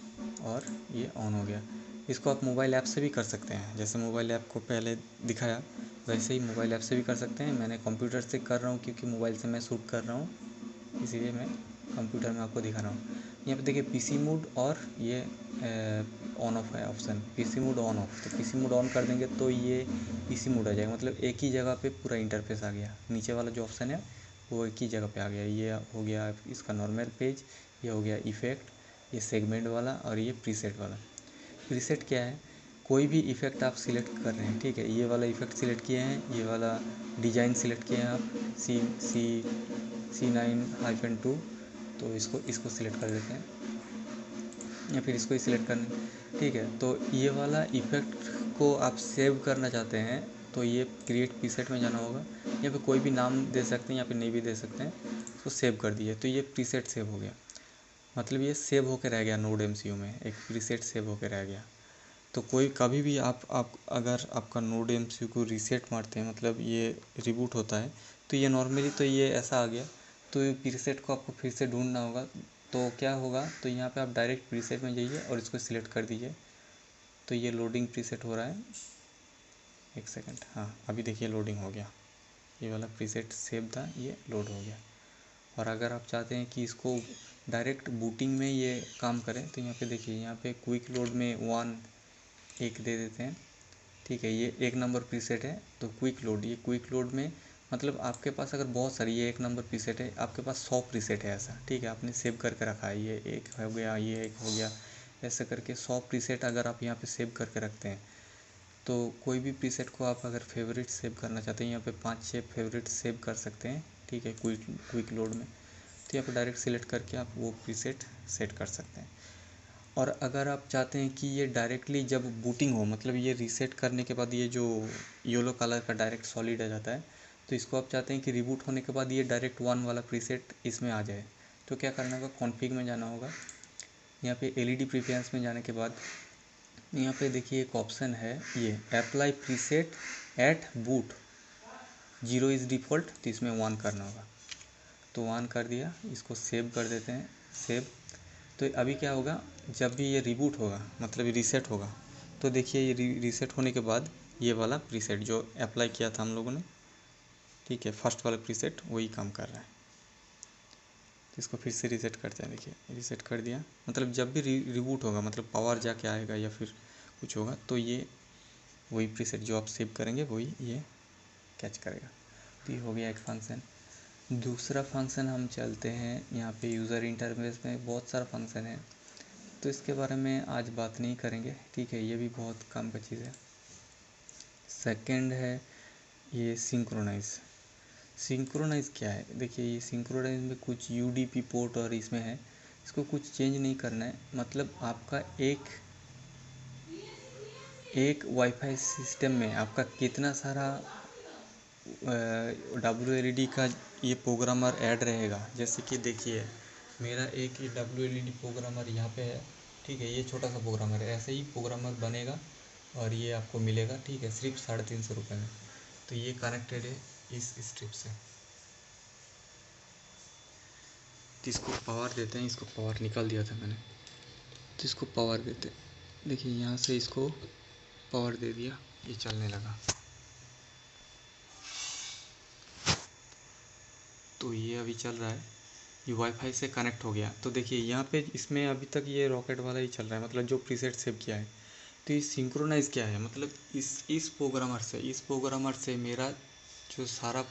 और ये ऑन हो गया। इसको आप मोबाइल ऐप से भी कर सकते हैं, जैसे मोबाइल ऐप को पहले दिखाया वैसे ही मोबाइल ऐप से भी कर सकते हैं। मैंने कंप्यूटर से कर रहा हूँ क्योंकि मोबाइल से मैं शूट कर रहा हूँ, इसीलिए मैं कंप्यूटर में आपको दिखा रहा हूँ। यहाँ पे देखिए पीसी मोड और ये ऑन ऑफ है option, PC mode on off. तो पीसी मोड ऑन कर देंगे तो ये पीसी मोड आ जाएगा, मतलब एक ही जगह पे पूरा इंटरफेस आ गया। नीचे वाला जो ऑप्शन है वो एक ही जगह पे आ गया। ये हो गया इसका नॉर्मल पेज, ये हो गया इफ़ेक्ट, ये सेगमेंट वाला और ये प्रीसेट वाला। प्रीसेट क्या है, कोई भी इफ़ेक्ट आप सिलेक्ट कर रहे हैं, ठीक है। ये वाला इफ़ेक्ट सिलेक्ट किए हैं, ये वाला डिज़ाइन सिलेक्ट किए हैं आप C9-2, तो इसको सिलेक्ट कर देते हैं या फिर इसको ही सिलेक्ट करना, ठीक है। तो ये वाला इफ़ेक्ट को आप सेव करना चाहते हैं तो ये क्रिएट प्रीसेट में जाना होगा। या फिर कोई भी नाम दे सकते हैं या फिर नहीं भी दे सकते हैं, तो सेव कर दिए तो ये प्रीसेट सेव हो गया, मतलब ये सेव होकर रह गया नोड MCU में, एक प्रीसेट सेव होकर रह गया। तो कोई कभी भी आप अगर आपका नोड MCU को रीसेट मारते हैं, मतलब ये रिबूट होता है, तो ये नॉर्मली तो ये ऐसा आ गया, तो ये प्रीसेट को आपको फिर से ढूंढना होगा। तो क्या होगा, तो यहाँ पे आप डायरेक्ट प्रीसेट में जाइए और इसको सिलेक्ट कर दीजिए। तो ये लोडिंग प्रीसेट हो रहा है, एक सेकंड, हाँ अभी देखिए लोडिंग हो गया, ये वाला प्रीसेट सेव था, ये लोड हो गया। और अगर आप चाहते हैं कि इसको डायरेक्ट बूटिंग में ये काम करें, तो यहाँ पे देखिए, यहाँ पे क्विक लोड में 1 दे देते हैं, ठीक है। ये 1 नंबर प्रीसेट है, तो क्विक लोड, ये क्विक लोड में मतलब आपके पास अगर बहुत सारी, ये 1 नंबर प्रीसेट है, आपके पास 100 प्रीसेट है ऐसा, ठीक है, आपने सेव करके रखा है, ये एक हो गया, ये एक हो गया, ऐसे करके 100 प्रीसेट अगर आप यहाँ पे सेव करके रखते हैं, तो कोई भी प्रीसेट को आप अगर फेवरेट सेव करना चाहते हैं, यहाँ पे 5-6 फेवरेट सेव कर सकते हैं, ठीक है, क्विक लोड में। तो यहाँ पे डायरेक्ट सिलेक्ट करके आप वो प्रीसेट सेट कर सकते हैं। और अगर आप चाहते हैं कि ये डायरेक्टली जब बूटिंग हो, मतलब ये रीसेट करने के बाद ये जो येलो कलर का डायरेक्ट सॉलिड आ जाता है, तो इसको आप चाहते हैं कि रिबूट होने के बाद ये डायरेक्ट 1 वाला प्रीसेट इसमें आ जाए, तो क्या करना होगा, कॉन्फ़िग में जाना होगा। यहाँ पे LED प्रेफरेंस में जाने के बाद यहाँ पे देखिए एक ऑप्शन है, ये apply preset at boot 0 is default, तो इसमें 1 करना होगा। तो 1 कर दिया, इसको सेव कर देते हैं, सेव। तो अभी क्या होगा, जब भी ये रिबूट होगा, मतलब रीसेट होगा, तो देखिए ये रीसेट होने के बाद ये वाला प्रीसेट जो अप्लाई किया था हम लोगों ने, ठीक है, फर्स्ट वाला प्रीसेट वही काम कर रहा है। तो इसको फिर से रीसेट करते हैं, देखिए रीसेट कर दिया, मतलब जब भी रिबूट होगा, मतलब पावर जाके आएगा या फिर कुछ होगा, तो ये वही प्रीसेट जो आप सेव करेंगे वही ये कैच करेगा। तो ये हो गया एक फंक्शन। दूसरा फंक्शन हम चलते हैं, यहाँ पे यूज़र इंटरफेस में बहुत सारा फंक्शन है, तो इसके बारे में आज बात नहीं करेंगे, ठीक है, ये भी बहुत काम का चीज़ है। सेकंड है ये सिंक्रोनाइज़ क्या है, देखिए ये सिंक्रोनाइज़ में कुछ UDP पोर्ट और इसमें है, इसको कुछ चेंज नहीं करना है, मतलब आपका एक वाईफाई सिस्टम में आपका कितना सारा WLED का ये प्रोग्रामर ऐड रहेगा। जैसे कि देखिए मेरा एक ही WLED प्रोग्रामर यहाँ पे है, ठीक है, ये छोटा सा प्रोग्रामर है, ऐसे ही प्रोग्रामर बनेगा और ये आपको मिलेगा, ठीक है, सिर्फ 350 रुपये में। तो ये कनेक्टेड है इस स्ट्रिप से। तो इसको पावर देते हैं, इसको पावर निकाल दिया था मैंने, तो इसको पावर देते हैं, देखिए यहाँ से इसको पावर दे दिया, ये चलने लगा। तो ये अभी चल रहा है, ये वाईफाई से कनेक्ट हो गया। तो देखिए यहाँ पे इसमें अभी तक ये रॉकेट वाला ही चल रहा है, मतलब जो प्रीसेट सेव किया है। तो ये सिंक्रोनाइज़ क्या है, मतलब इस प्रोग्रामर से मेरा जो सारा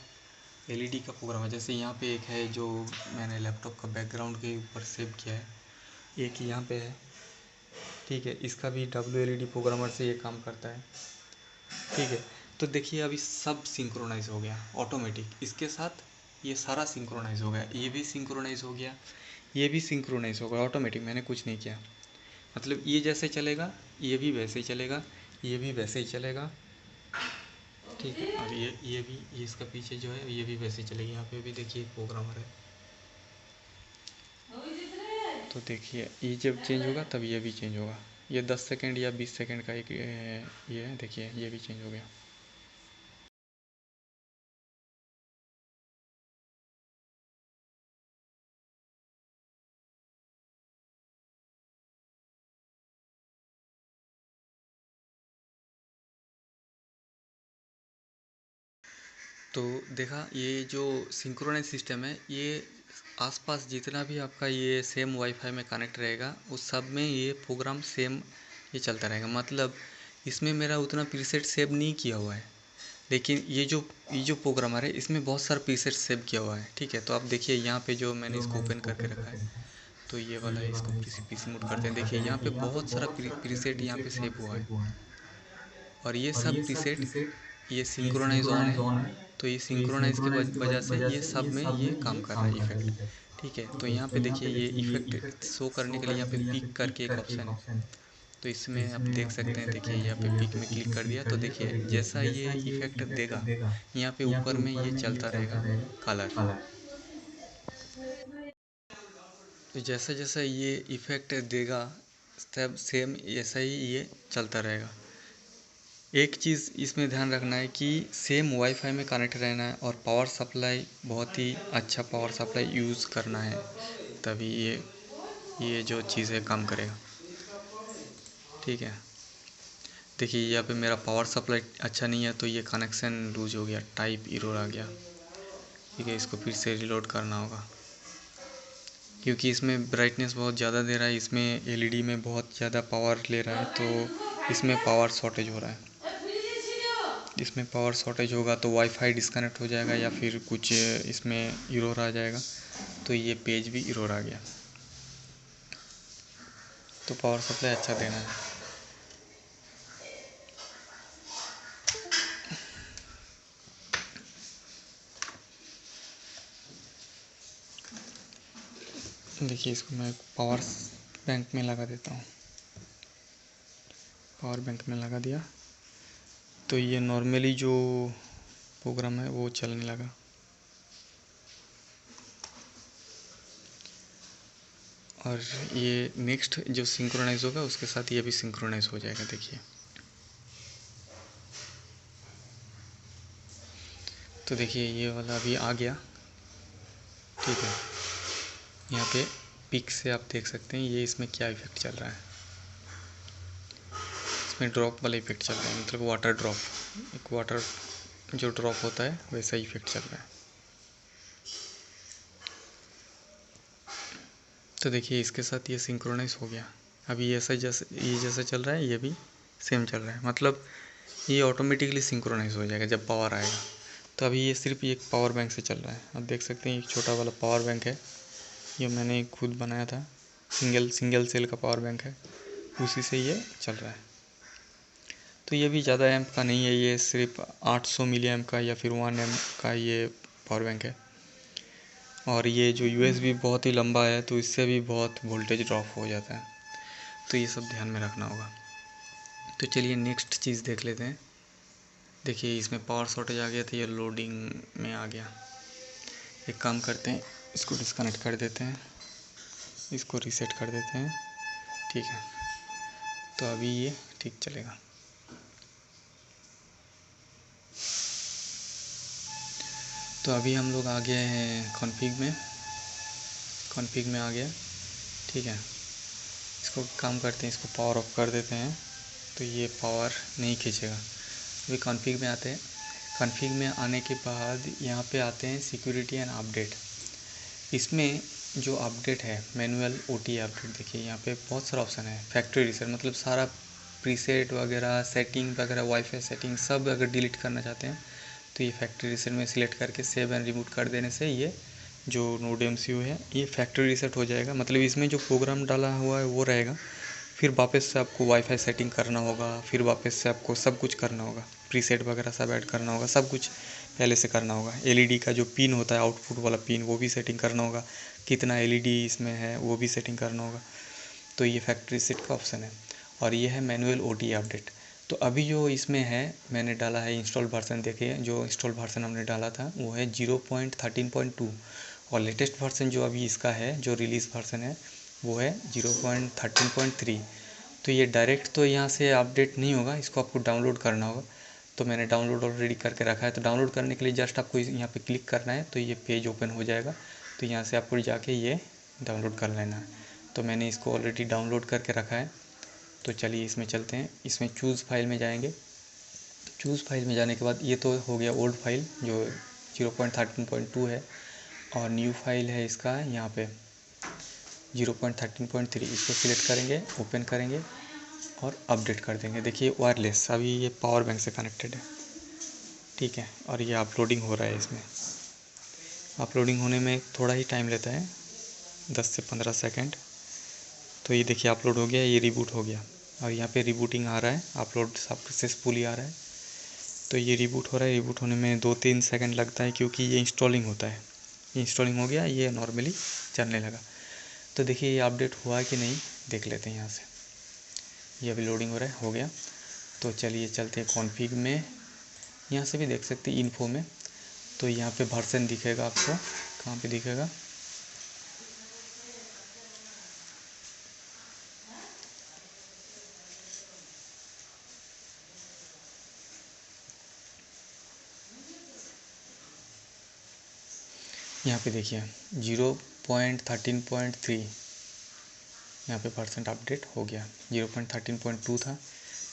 LED का प्रोग्राम है, जैसे यहाँ पे एक है जो मैंने लैपटॉप का बैकग्राउंड के ऊपर सेव किया है, एक यहाँ पे है, ठीक है। इसका भी WLED प्रोग्रामर से ये काम करता है, ठीक है। तो देखिए अभी सब सिंक्रोनाइज हो गया ऑटोमेटिक, इसके साथ ये सारा सिंक्रोनाइज हो गया, ये भी सिंक्रोनाइज हो गया, ये भी सिंक्रोनाइज हो गया ऑटोमेटिक, मैंने कुछ नहीं किया। मतलब ये जैसे चलेगा ये भी वैसे ही चलेगा, ये भी वैसे ही चलेगा, ठीक है। और ये भी, ये इसका पीछे जो है ये भी वैसे ही चलेगी। यहाँ पे भी देखिए प्रोग्रामर है, तो देखिए ये जब चेंज होगा तब ये भी चेंज होगा। ये 10 सेकेंड या 20 सेकेंड का एक ये है, देखिए ये भी चेंज हो गया। तो देखा ये जो सिंक्रोनाइज सिस्टम है, ये आसपास जितना भी आपका ये सेम वाईफाई में कनेक्ट रहेगा उस सब में ये प्रोग्राम सेम ये चलता रहेगा। मतलब इसमें मेरा उतना प्रीसेट सेव नहीं किया हुआ है, लेकिन ये जो प्रोग्रामर है इसमें बहुत सारा प्रीसेट सेव किया हुआ है, ठीक है। तो आप देखिए यहाँ पे जो मैंने इसको ओपन करके रखा है, तो ये वाला है, इसको पीसी मोड करते हैं। देखिए यहाँ पे बहुत सारा प्रीसेट यहाँ पे सेव हुआ है, और ये सब प्रीसेट ये सिंक्रोनाइज ऑन है। तो ये सिंक्रोनाइज के वजह से ये सब में ये काम कर रहा है इफेक्ट, ठीक है। तो यहाँ पे देखिए ये इफेक्ट शो करने के लिए यहाँ पे पिक करके एक ऑप्शन है, तो इसमें आप देख सकते हैं। देखिए यहाँ पे पिक में क्लिक कर दिया तो देखिए जैसा ये इफेक्ट देगा यहाँ पे ऊपर में ये चलता रहेगा कलर। तो जैसा जैसा ये इफेक्ट देगा सब सेम ऐसा ही ये चलता रहेगा। एक चीज़ इसमें ध्यान रखना है कि सेम वाईफाई में कनेक्ट रहना है, और पावर सप्लाई बहुत ही अच्छा पावर सप्लाई यूज़ करना है, तभी ये जो चीज़ है काम करेगा, ठीक है। देखिए यहाँ पे मेरा पावर सप्लाई अच्छा नहीं है तो ये कनेक्शन लूज हो गया, टाइप एरर आ गया, ठीक है। इसको फिर से रिलोड करना होगा, क्योंकि इसमें ब्राइटनेस बहुत ज़्यादा दे रहा है, इसमें एलईडी में बहुत ज़्यादा पावर ले रहा है, तो इसमें पावर शॉर्टेज हो रहा है। इसमें पावर शॉर्टेज होगा तो वाईफाई डिस्कनेक्ट हो जाएगा या फिर कुछ इसमें एरर आ जाएगा, तो ये पेज भी एरर आ गया। तो पावर सप्लाई अच्छा देना है। देखिए इसको मैं पावर बैंक में लगा देता हूँ, पावर बैंक में लगा दिया तो ये नॉर्मली जो प्रोग्राम है वो चलने लगा। और ये नेक्स्ट जो सिंक्रोनाइज होगा उसके साथ ये भी सिंक्रोनाइज हो जाएगा। देखिए तो देखिए ये वाला अभी आ गया, ठीक है। यहाँ पे पिक से आप देख सकते हैं ये इसमें क्या इफेक्ट चल रहा है। इसमें ड्रॉप वाला इफेक्ट चल रहा है, मतलब वाटर ड्रॉप, एक वाटर जो ड्रॉप होता है वैसा इफेक्ट चल रहा है। तो देखिए इसके साथ ये सिंक्रोनाइज हो गया। अभी ऐसा जैसा चल रहा है ये भी सेम चल रहा है, मतलब ये ऑटोमेटिकली सिंक्रोनाइज हो जाएगा जब पावर आएगा। तो अभी ये सिर्फ एक पावर बैंक से चल रहा है। आप देख सकते हैं एक छोटा वाला पावर बैंक है, ये मैंने खुद बनाया था, सिंगल सेल का पावर बैंक है, उसी से ये चल रहा है। तो ये भी ज़्यादा एम्प का नहीं है, ये सिर्फ 800 मिली एम्प का या फिर 1 एम्प का ये पावर बैंक है। और ये जो USB बहुत ही लंबा है तो इससे भी बहुत वोल्टेज ड्रॉप हो जाता है, तो ये सब ध्यान में रखना होगा। तो चलिए नेक्स्ट चीज़ देख लेते हैं। देखिए इसमें पावर शॉर्टेज आ गया था, ये लोडिंग में आ गया। एक काम करते हैं, इसको डिस्कनेक्ट कर देते हैं, इसको रीसेट कर देते हैं, ठीक है। तो अभी ये ठीक चलेगा। तो अभी हम लोग आ गए हैं कॉन्फ़िग में आ गया, ठीक है। इसको काम करते हैं, इसको पावर ऑफ कर देते हैं, तो ये पावर नहीं खींचेगा। अभी कॉन्फ़िग में आते हैं। कॉन्फ़िग में आने के बाद यहाँ पे आते हैं सिक्योरिटी एंड अपडेट। इसमें जो अपडेट है मैनुअल OT अपडेट, देखिए यहाँ पे बहुत सारा ऑप्शन है। फैक्ट्री रीसेट मतलब सारा प्रीसेट वगैरह सेटिंग वगैरह वाईफाई सेटिंग सब अगर डिलीट करना चाहते हैं तो ये फैक्ट्री रीसेट में सिलेक्ट करके सेव एंड रिमूव कर देने से ये जो नोड एमसीयू है ये फैक्ट्री रीसेट हो जाएगा, मतलब इसमें जो प्रोग्राम डाला हुआ है वो रहेगा। फिर वापस से आपको वाईफाई सेटिंग करना होगा, फिर वापस से आपको सब कुछ करना होगा, प्रीसेट वगैरह सब ऐड करना होगा, सब कुछ पहले से करना होगा। एलईडी का जो पिन होता है, आउटपुट वाला पिन, वो भी सेटिंग करना होगा, कितना एलईडी इसमें है वो भी सेटिंग करना होगा। तो ये फैक्ट्री रीसेट का ऑप्शन है। और ये है मैनुअल ओटीए अपडेट। तो अभी जो इसमें है मैंने डाला है इंस्टॉल वर्जन, देखिए जो इंस्टॉल वर्जन हमने डाला था वो है 0.13.2 और लेटेस्ट वर्जन जो अभी इसका है, जो रिलीज़ वर्जन है वो है 0.13.3। तो ये डायरेक्ट तो यहाँ से अपडेट नहीं होगा, इसको आपको डाउनलोड करना होगा। तो मैंने डाउनलोड ऑलरेडी करके रखा है। तो डाउनलोड करने के लिए जस्ट आपको यहाँ पे क्लिक करना है, तो ये पेज ओपन हो जाएगा। तो यहाँ से आपको जाके ये डाउनलोड कर लेना है। तो मैंने इसको ऑलरेडी डाउनलोड करके रखा है। तो चलिए इसमें चलते हैं। इसमें चूज़ फाइल में जाएंगे। चूज़ फाइल में जाने के बाद ये तो हो गया ओल्ड फाइल जो 0.13.2 है, और न्यू फाइल है इसका यहाँ पे 0.13.3। इसको सिलेक्ट करेंगे, ओपन करेंगे और अपडेट कर देंगे। देखिए वायरलेस, अभी ये पावर बैंक से कनेक्टेड है, ठीक है। और ये अपलोडिंग हो रहा है। इसमें अपलोडिंग होने में थोड़ा ही टाइम लेता है, 10 से 15 सेकंड। तो ये देखिए अपलोड हो गया, ये रिबूट हो गया और यहाँ पे रिबूटिंग आ रहा है, अपलोड सक्सेसफुली आ रहा है। तो ये रिबूट हो रहा है। रिबूट होने में 2-3 सेकंड लगता है क्योंकि ये इंस्टॉलिंग होता है। ये इंस्टॉलिंग हो गया, ये नॉर्मली चलने लगा। तो देखिए ये अपडेट हुआ है कि नहीं, देख लेते हैं यहाँ से। ये अभी लोडिंग हो रहा है, हो गया। तो चलिए चलते हैं कॉन्फ़िग में, यहाँ से भी देख सकते हैं इन्फो में। तो यहाँ पे वर्जन दिखेगा आपको, कहाँ पे दिखेगा, यहाँ पे देखिए 0.13.3 यहाँ पे परसेंट अपडेट हो गया। 0.13.2 था,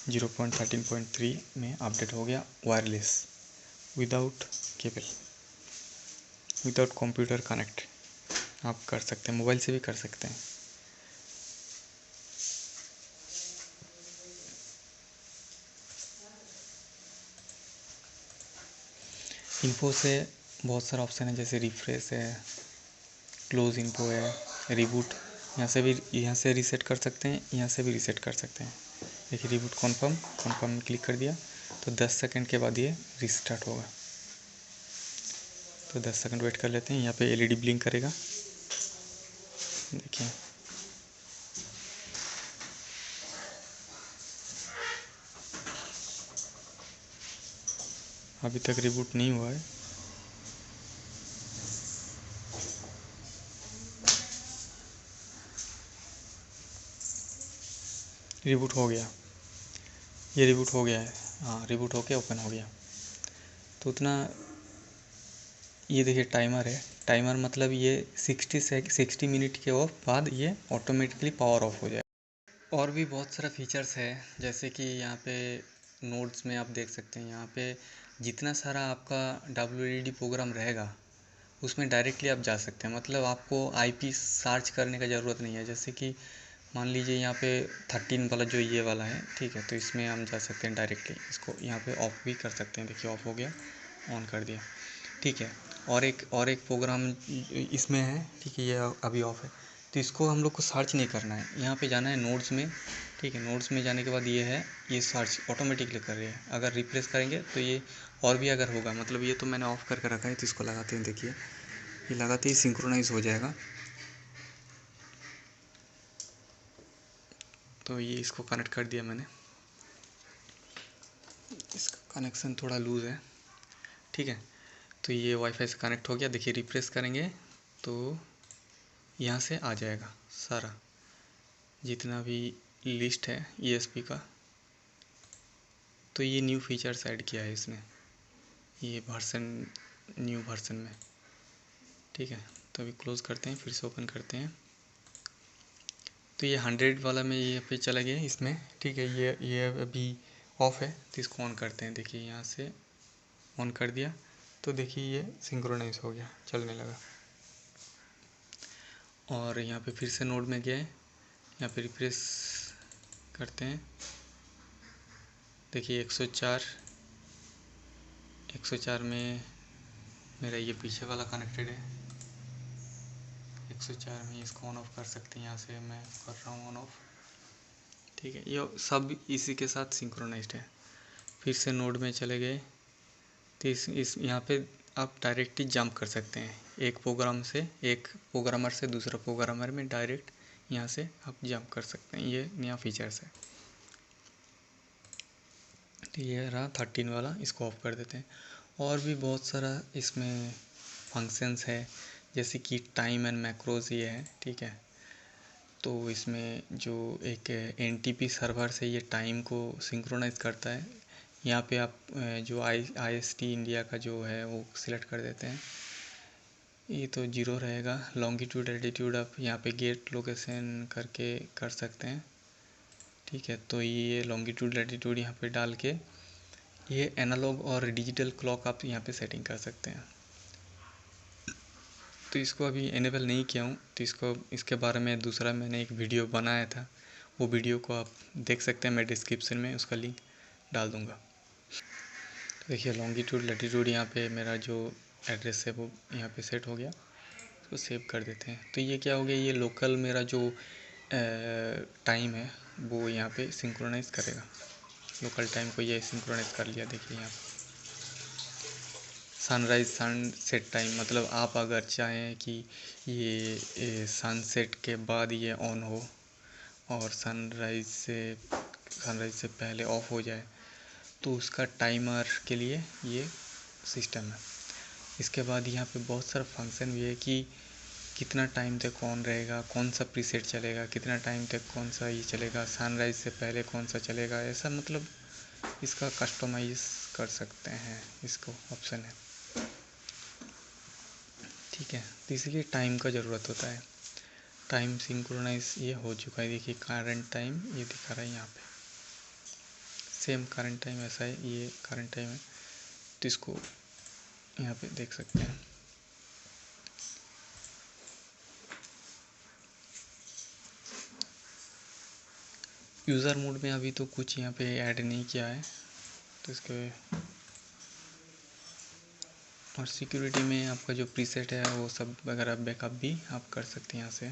0.13.3 में अपडेट हो गया। Wireless, without cable, without computer connect आप कर सकते हैं, मोबाइल से भी कर सकते हैं। इन्फो से बहुत सारा ऑप्शन है, जैसे रिफ्रेश है, क्लोज इन्फो है, रिबूट। यहाँ से रीसेट कर सकते हैं, यहाँ से भी रीसेट कर सकते हैं। देखिए रिबूट कन्फर्म, कन्फर्म में क्लिक कर दिया तो 10 सेकंड के बाद ये रीस्टार्ट होगा। तो 10 सेकंड वेट कर लेते हैं। यहाँ पे एलईडी ब्लिंक करेगा, देखिए। अभी तक रिबूट नहीं हुआ है। रिबूट हो गया, ये रिबूट हो गया है, हाँ रिबूट होके ओपन हो गया। तो उतना, ये देखिए टाइमर है। टाइमर मतलब ये 60 मिनट के बाद ये ऑटोमेटिकली पावर ऑफ हो जाए। और भी बहुत सारा फीचर्स है, जैसे कि यहाँ पे नोट्स में आप देख सकते हैं, यहाँ पे जितना सारा आपका WLED प्रोग्राम रहेगा उसमें डायरेक्टली आप जा सकते हैं। मतलब आपको IP सर्च करने का ज़रूरत नहीं है। जैसे कि मान लीजिए यहाँ पे 13 वाला जो ये वाला है, ठीक है, तो इसमें हम जा सकते हैं डायरेक्टली। इसको यहाँ पे ऑफ भी कर सकते हैं, देखिए ऑफ हो गया, ऑन कर दिया, ठीक है। और एक प्रोग्राम इसमें है, ठीक है, ये अभी ऑफ है। तो इसको हम लोग को सर्च नहीं करना है, यहाँ पे जाना है नोट्स में, ठीक है। नोट्स में जाने के बाद ये है, ये सर्च ऑटोमेटिकली कर रही है। अगर रिप्लेस करेंगे तो ये और भी अगर होगा, मतलब ये तो मैंने ऑफ़ करके रखा है। तो इसको लगाते हैं, देखिए ये लगाते ही सिंक्रोनाइज हो जाएगा। तो ये इसको कनेक्ट कर दिया मैंने, इसका कनेक्शन थोड़ा लूज़ है, ठीक है। तो ये वाईफाई से कनेक्ट हो गया। देखिए रिफ्रेश करेंगे तो यहाँ से आ जाएगा सारा जितना भी लिस्ट है ESP का। तो ये न्यू फीचर्स ऐड किया है इसमें, ये न्यू वर्सन में, ठीक है। तो अभी क्लोज़ करते हैं, फिर से ओपन करते हैं। तो ये 100 वाला में ये पे चला गया इसमें, ठीक है। ये अभी ऑफ है, तो इसको ऑन करते हैं। देखिए यहाँ से ऑन कर दिया तो देखिए ये सिंक्रोनाइज हो गया, चलने लगा। और यहाँ पे फिर से नोड में गए, यहाँ पे रिफ्रेश करते हैं। देखिए 104 में मेरा ये पीछे वाला कनेक्टेड है, 104 में इसको ऑन ऑफ कर सकते हैं। यहाँ से मैं कर रहा हूँ ऑन ऑफ, ठीक है। ये सब इसी के साथ सिंक्रोनाइज्ड है। फिर से नोड में चले गए तो इस यहाँ पे आप डायरेक्ट ही जंप कर सकते हैं, एक प्रोग्रामर से दूसरा प्रोग्रामर में डायरेक्ट यहाँ से आप जंप कर सकते हैं। ये नया फीचर्स है। तो ये रहा 13 वाला, इसको ऑफ कर देते हैं। और भी बहुत सारा इसमें फंक्शंस है, जैसे कि टाइम एंड मैक्रोज ये है, ठीक है। तो इसमें जो एक NTP सर्वर से ये टाइम को सिंक्रोनाइज करता है। यहाँ पे आप जो IST इंडिया का जो है वो सिलेक्ट कर देते हैं। ये तो 0 रहेगा। लॉन्गिट्यूड एल्टीट्यूड आप यहाँ पे गेट लोकेशन करके कर सकते हैं, ठीक है। तो ये लॉन्गिट्यूड एल्टीट्यूड यहाँ पे डाल के ये एनालॉग और डिजिटल क्लॉक आप यहाँ पे सेटिंग कर सकते हैं। तो इसको अभी इनेबल नहीं किया हूँ, तो इसके बारे में दूसरा मैंने एक वीडियो बनाया था, वो वीडियो को आप देख सकते हैं। मैं डिस्क्रिप्शन में उसका लिंक डाल दूँगा। तो देखिए लॉन्गिट्यूड लैटिट्यूड यहाँ पे मेरा जो एड्रेस है वो यहाँ पे सेट हो गया। इसको सेव कर देते हैं। तो ये क्या हो गया, ये लोकल मेरा जो टाइम है वो यहाँ पे सिंक्रोनाइज़ करेगा। लोकल टाइम को ये सिंक्रोनाइज़ कर लिया। देखिए यहाँ पे सनराइज सनसेट टाइम, मतलब आप अगर चाहें कि ये सनसेट के बाद ये ऑन हो और सनराइज से पहले ऑफ हो जाए, तो उसका टाइमर के लिए ये सिस्टम है। इसके बाद यहाँ पे बहुत सारा फंक्शन भी है कि कितना टाइम तक ऑन रहेगा, कौन सा प्रीसेट चलेगा, कितना टाइम तक कौन सा ये चलेगा, सनराइज से पहले कौन सा चलेगा, ऐसा मतलब इसका कस्टमाइज कर सकते हैं। इसको ऑप्शन है, ठीक है। तो इसलिए टाइम का ज़रूरत होता है। टाइम सिंक्रोनाइज ये हो चुका है। देखिए करंट टाइम ये दिखा रहा है यहाँ पे, सेम करंट टाइम ऐसा है, ये करंट टाइम है। तो इसको यहाँ पे देख सकते हैं। यूज़र मोड में अभी तो कुछ यहाँ पे ऐड नहीं किया है, तो इसके और सिक्योरिटी में आपका जो प्रीसेट है वो सब वगैरह बैकअप भी आप कर सकते हैं यहाँ से।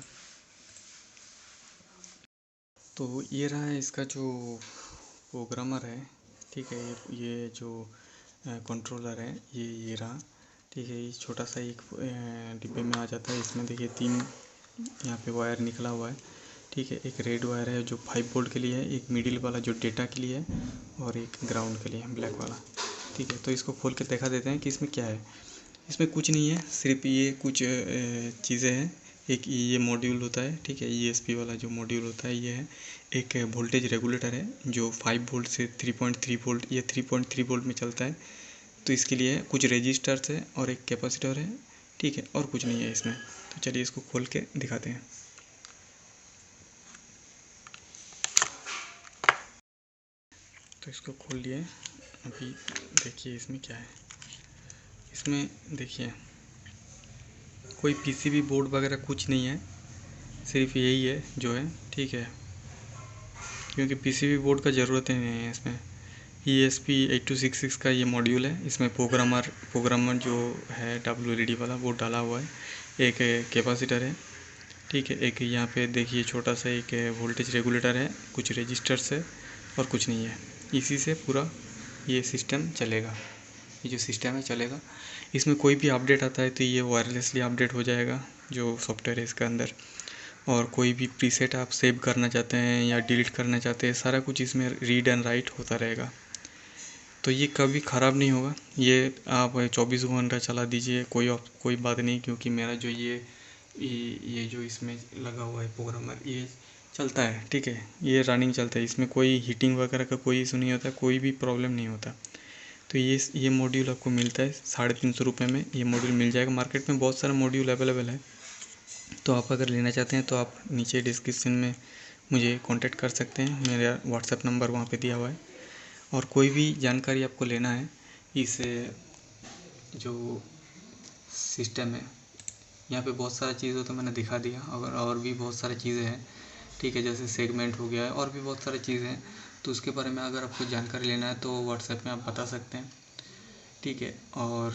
तो ये रहा है इसका जो प्रोग्रामर है, ठीक है। ये जो कंट्रोलर है ये रहा, ठीक है। ये छोटा सा एक डिब्बे में आ जाता है। इसमें देखिए 3 यहाँ पे वायर निकला हुआ है, ठीक है। एक रेड वायर है जो 5 वोल्ट के लिए है, एक मिडिल वाला जो डेटा के लिए है, और एक ग्राउंड के लिए है, ब्लैक वाला, ठीक है। तो इसको खोल के दिखा देते हैं कि इसमें क्या है। इसमें कुछ नहीं है, सिर्फ ये कुछ चीज़ें हैं। एक ये मॉड्यूल होता है, ठीक है। ESP वाला जो मॉड्यूल होता है ये है। एक वोल्टेज रेगुलेटर है जो 5 वोल्ट से 3.3 वोल्ट, ये 3.3 वोल्ट में चलता है। तो इसके लिए कुछ रजिस्टर्स है और एक कैपेसिटर है, ठीक है। और कुछ नहीं है इसमें। तो चलिए इसको खोल के दिखाते हैं। तो इसको खोल लिए। अभी देखिए इसमें क्या है। इसमें देखिए कोई PCB बोर्ड वगैरह कुछ नहीं है, सिर्फ यही है जो है, ठीक है। क्योंकि PCB बोर्ड का ज़रूरत ही नहीं है इसमें। ESP8266 का ये मॉड्यूल है। इसमें प्रोग्रामर जो है WLED वाला वो डाला हुआ है। एक कैपेसिटर है, ठीक है। एक यहाँ पे देखिए छोटा सा एक वोल्टेज रेगुलेटर है, कुछ रजिस्टर्स है और कुछ नहीं है। इसी से पूरा ये सिस्टम चलेगा। ये जो सिस्टम है चलेगा। इसमें कोई भी अपडेट आता है तो ये वायरलेसली अपडेट हो जाएगा जो सॉफ्टवेयर है इसके अंदर। और कोई भी प्रीसेट आप सेव करना चाहते हैं या डिलीट करना चाहते हैं, सारा कुछ इसमें रीड एंड राइट होता रहेगा। तो ये कभी ख़राब नहीं होगा। ये आप 24 घंटा चला दीजिए, कोई बात नहीं। क्योंकि मेरा जो ये जो इसमें लगा हुआ है प्रोग्रामर, ये चलता है, ठीक है। ये रनिंग चलता है, इसमें कोई हीटिंग वगैरह का कोई इशू नहीं होता, कोई भी प्रॉब्लम नहीं होता। तो ये मॉड्यूल आपको मिलता है 350 रुपये में। ये मॉड्यूल मिल जाएगा। मार्केट में बहुत सारा मॉड्यूल अवेलेबल है। तो आप अगर लेना चाहते हैं तो आप नीचे डिस्क्रिप्शन में मुझे कांटेक्ट कर सकते हैं। मेरा व्हाट्सएप नंबर वहाँ पे दिया हुआ है। और कोई भी जानकारी आपको लेना है इस जो सिस्टम है, यहाँ पे बहुत सारा चीज़ें तो मैंने दिखा दिया। और भी बहुत सारी चीज़ें हैं, ठीक है। जैसे सेगमेंट हो गया है और भी बहुत सारी चीज़ें हैं। तो उसके बारे में अगर आपको जानकारी लेना है तो व्हाट्सएप में आप बता सकते हैं, ठीक है। और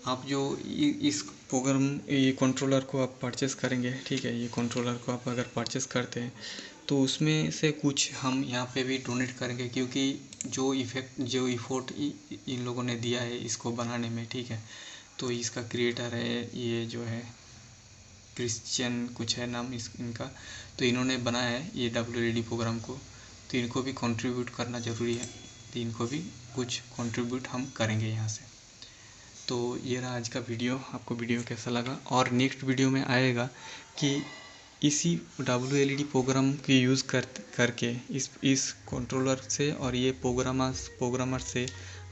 आप जो इस प्रोग्राम ये कंट्रोलर को आप परचेस करेंगे, ठीक है, ये कंट्रोलर को आप अगर परचेस करते हैं तो उसमें से कुछ हम यहाँ पे भी डोनेट करेंगे, क्योंकि जो इफ़ोर्ट इन लोगों ने दिया है इसको बनाने में, ठीक है। तो इसका क्रिएटर है, ये जो है क्रिश्चियन कुछ है नाम इनका, तो इन्होंने बनाया है ये WLED प्रोग्राम को, तो इनको भी कंट्रीब्यूट करना ज़रूरी है, तो इनको भी कुछ कंट्रीब्यूट हम करेंगे यहाँ से। तो ये रहा आज का वीडियो। आपको वीडियो कैसा लगा, और नेक्स्ट वीडियो में आएगा कि इसी WLED प्रोग्राम की यूज़ करके इस कंट्रोलर से और ये प्रोग्रामर से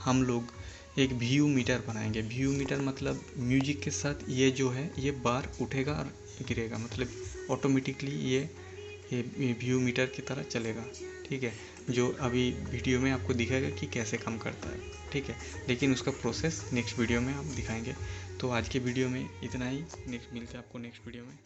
हम लोग एक VU मीटर बनाएंगे। VU मीटर मतलब म्यूजिक के साथ ये जो है ये बार उठेगा और गिरेगा, मतलब ऑटोमेटिकली ये VU मीटर की तरह चलेगा, ठीक है। जो अभी वीडियो में आपको दिखाएगा कि कैसे काम करता है, ठीक है, लेकिन उसका प्रोसेस नेक्स्ट वीडियो में हम दिखाएंगे। तो आज के वीडियो में इतना ही, नेक्स्ट मिलते हैं आपको नेक्स्ट वीडियो में।